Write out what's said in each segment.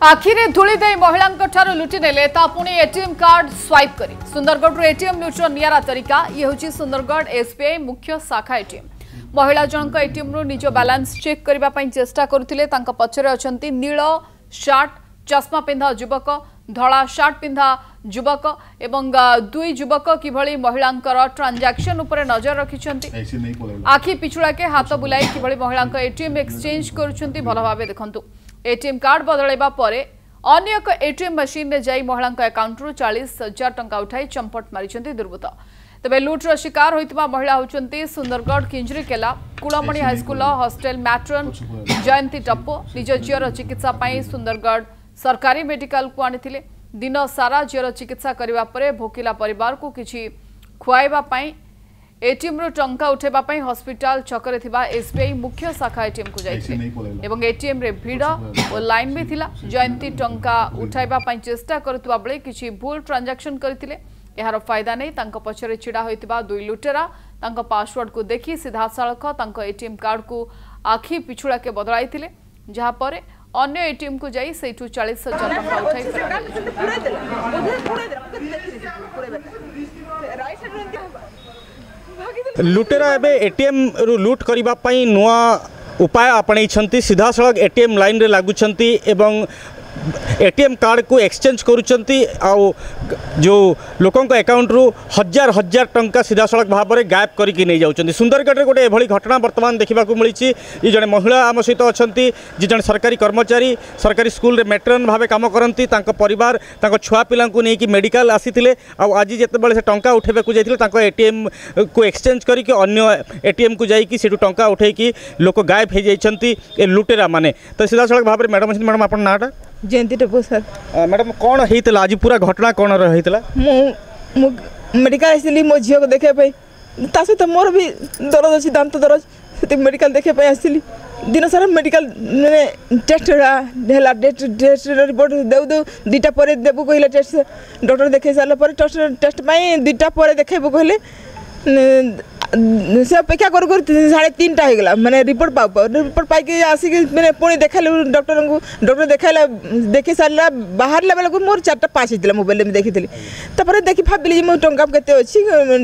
आखिरे धूली दे महिला लुटि नेले पुणी एटीएम कार्ड स्वाइप करी सुंदरगढ़ एटीएम लुटर नियारा तरीका ये हूँ सुंदरगढ़ एसबीआई मुख्य शाखा एटीएम महिला जनक एटीएम रु निज बैलेंस चेक करने चेष्टा करुले पछरे अछंती नील शार्ट चश्मा पिंधा युवक धला शार्ट पिंधा युवक एवं दुई युवक किभली महिला ट्रांजैक्शन उपरे नजर रखिछंती आखि पिछुड़ा के हाथ बुलाई किभली महिला एटीएम एक्सचेंज करुछंती भल भाबे देखंतु एटीएम कार्ड बदलैबा परे अन्य एक एटीएम मशीन रे जाई महिला अकाउंट रु 40,000 टंका उठाई चंपट मारिछंती दुर्बृत्त तबे लुट्र शिकार होइतबा महिला होचंती Sundargarh Kinjirkela Kulamani high school hostel matron Jayanti Toppo निज झीर चिकित्सा पाई सुंदरगढ़ सरकारी मेडिकल को आनिथिले दिन सारा झीर चिकित्सा करबा परे भोकिला परिवार को किछि खुआइबा पाई एटीएम रु टंका उठेबा पाई हॉस्पिटल छकरे थिबा एसबीआई मुख्य शाखा एटीएम को जाइथिले एवं एटीएम रे भीड़ और लाइन भी थिला जयंती टंका उठाइबा पाई चेष्टा करतबा बेले किछि भूल ट्रांजैक्शन करथिले यार फायदा नहीं तांको पछरे छिड़ा होइतबा दुई लुटेरा तांको पासवर्ड को देखि सीधा सड़क तांको एटीएम कार्ड को आखि पिछुड़ा के बदलाइथिले जहां पर अन्य एटीएम को जाई सेठू 40,000 टंका उठाई लुटेरा एबे एटीएम रु लूट करिबा पई नुआ उपाय आपणै छंती सीधा सड़क एटीएम लाइन रे लागुछंती एवं एटीएम कार्ड को एक्सचेंज करुचंती आउ जो लोकों अकाउंट रु हजार हजार टंका सीधा सड़क भाव में गायब करके नहीं जाउचंती सुंदरगढ़ रे गोटे एभली घटना वर्तमान देखा मिली ये जड़े महिला आम सहित अच्छा जी जड़े सरकारी कर्मचारी सरकारी स्कूल रे मेट्रन भाव काम करती परिवार छुआ पिला नहीं मेडिकल आसी आज जिते से टंका उठेबा को जाते एटीएम को एक्सचेंज करके अन्य एटीएम को जाकि टंका उठेकी लोक गायब हो जाती लुटेरा माने तो सीधा सड़क भाव में मैडम आप नाटा जयंती टप्पो सर मैडम कौन होता आज पूरा घटना कौन रही मेडिकल आसली मो झील को देखापी सहित मोर भी दरद अच्छी दांत दरज से मेडिकल देखापी आसली दिन सारा मेडिकल मैंने टेस्ट है टेस्ट रिपोर्ट देव देव दुईटा पर देवु कहले टेस्ट डॉक्टर देखे सारा टेस्ट दुईटा पर देखेबू कहले से अपेक्षा कर 3:30 होगा मैंने रिपोर्ट रिपोर्ट पाई आसिक मैंने पुणी देखा डॉक्टर देखा देखी सारा बाहर बेल को मोर 4:05 होता मोबाइल में देखी देखी भाविली मो टंका के अच्छी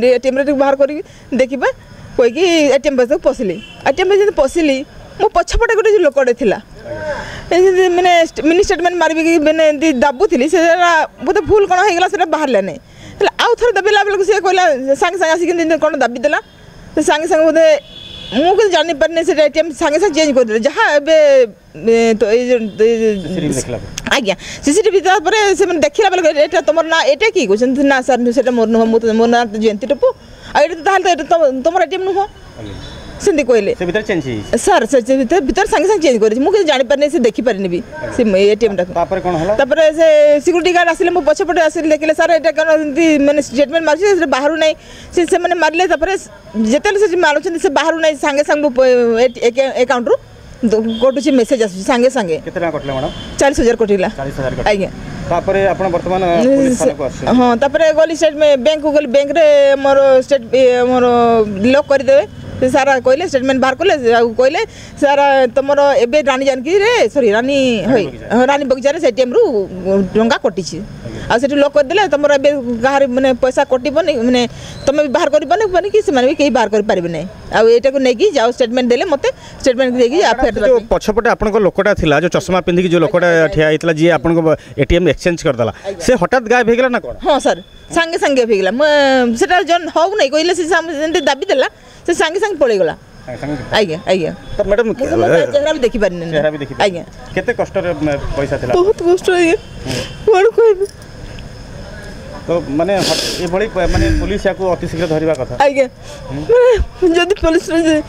एटीएम बाहर कर देखा कहीकि एटीएम बस पशिली एटीएम बस पशिली मो पछपटे गोटे लोकटे थी मैंने मिनी स्टेटमेंट मारि मैंने दाबुली से बोधे भूल कौन होगा बाहर नहीं आउ थे दबिला बेलू सी कहला सांगे सांगे आसिक कौन दाबी देला सांगे सांगे बोधे मुझे जानी पारे से एटीएम सांगे सांगे चेंज कर जहाँ तो आज्ञा सीसीटीवी से देखला बेले तुम ना ये कि कहते ना सर से मोर नुह मो ना जयंती टप्पू आम तुम एटीएम नुह सेंदी कहले सर से भीतर सांगे सांगे चेंज कर मुझे जानी पारे से देखी पारे भी से एटीएम टापर से सिक्यूरीटी गार्ड आसिले मो पछपटे आसिले देखिले सर एटा कौन मैंने स्टेटमेंट मार्च बाहर ना से मैंने मारे जिते से मारुँच से बाहर ना सांगे सांगे अकाउंट रु कटुची मेसेज आस सांगे सांगे 40,000 कटिला आज्ञा हाँ गली स्टेट में बैंक को गली बैंक रे मोर स्टेट मोर लॉक करदे सारा कहले स्टेटमेंट बाहर कले कहले सारा तुम एबे रानी जानकी रे सॉरी रानी रानी बगीचार से एटीएम रु टंका कटिछि आ से लॉक करदेले तुम एबे गाहर माने पैसा कटिबनी माने तुम भी बाहर करबनी कि से माने भी कहीं बाहर कर पारिबे नै आ एटा को नेकी जाओ स्टेटमेंट देले मते स्टेटमेंट देकी अफेयर जो पछपटे आपन को लोकटा थिला जो चश्मा पिंधी की जो लोकटा ठिया हितला जी आपन को एटीएम एक्सचेंज कर दला से हठात गायब हो गेला ना कोन हां सर सांगे सांगे हो गेला सेटा जन हो नै कहले से दाबी देला से सांगे सांगे पड़े गला आज्ञा आज्ञा तो मैडम चेहरा भी देखि पारिन चेहरा भी देखि आज्ञा केते कष्ट रे पैसा थिला बहुत कष्ट है कोन कहबे तो माने ए बड़ी माने पुलिस या को अति शीघ्र धरिबा कथा आज्ञा जदी पुलिस रे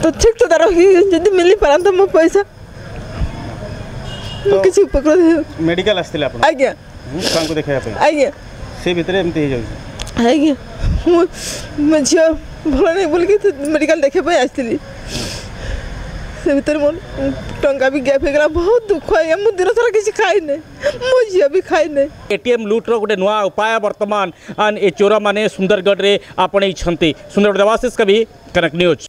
तो ठीक तो दारो जदी मिली पारन तो मो पैसा तो किछि उपकार मेडिकल आस्थिले आपण आज्ञा काम को देखा पे आज्ञा से भीतर एमती हो जाउ आज्ञा मैं झियो भल नहीं बोल के मेडिकल देखे पे आसली से भीतर मोर टंका भी गैप हो गला बहुत दुख है मु दिन सारा किसी खाई नहीं मो झियो भी खाई नहीं एटीएम लूट रो गोटे नुआ उपाय वर्तमान ए चोर माने सुंदरगढ़ रे आपणे छंती सुंदरगढ़ देवाशीष कवि कनक न्यूज।